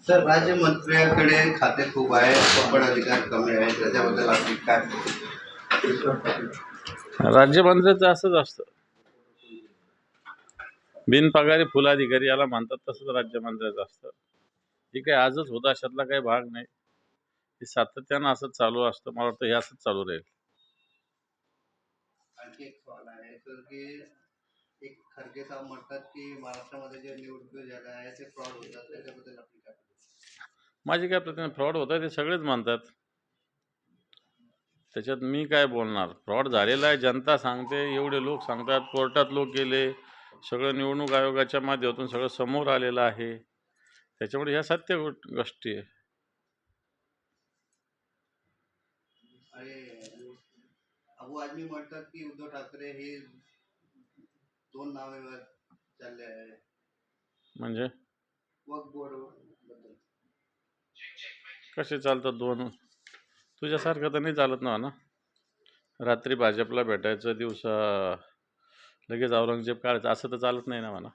Sir, राज्यमंत्र्यांकडे खाते खूप आहे, पण अधिकार कमी आहे, त्याच्याबद्दल आपली काय? राज्यमंत्र्याचं असंच असतं, बिनपगारी फुल अधिकारी याला म्हणतात, तसंच राज्यमंत्र्याचं असतं. हे काही आजच होतं अशातला काही भाग नाही. हे सातत्यानं असंच चालू असतं. मला वाटतं हे असंच चालू राहील. आणखी एक सवाल आहे सर, की एक खरगे साहेब म्हणतात की महाराष्ट्रामध्ये जे निवडणूक झाल्या आहे ते फ्रॉड होतात, त्याच्याबद्दल आपली काय? माझी काय प्रतिमा फ्रॉड होत आहे ते सगळेच म्हणतात. त्याच्यात मी काय बोलणार? फ्रॉड झालेला आहे, जनता सांगते, एवढे लोक सांगतात, कोर्टात लोक गेले, सगळं निवडणूक आयोगाच्या माध्यमातून सगळं समोर आलेलं आहे. त्याच्यामुळे ह्या सत्य गोष्टी आहे. आणि अबू आझमी म्हणतात की उद्धव ठाकरे हे 2 नावेवर चालले आहे म्हणजे वक्फ बोर्ड बद्दल. कसे चालतात दोन? तुझ्यासारखं तर नाही चालत ना. रात्री भाजपला भेटायचं, दिवसा लगेच औरंगजेब काढायचं, असं तर चालत नाही ना म्हणा.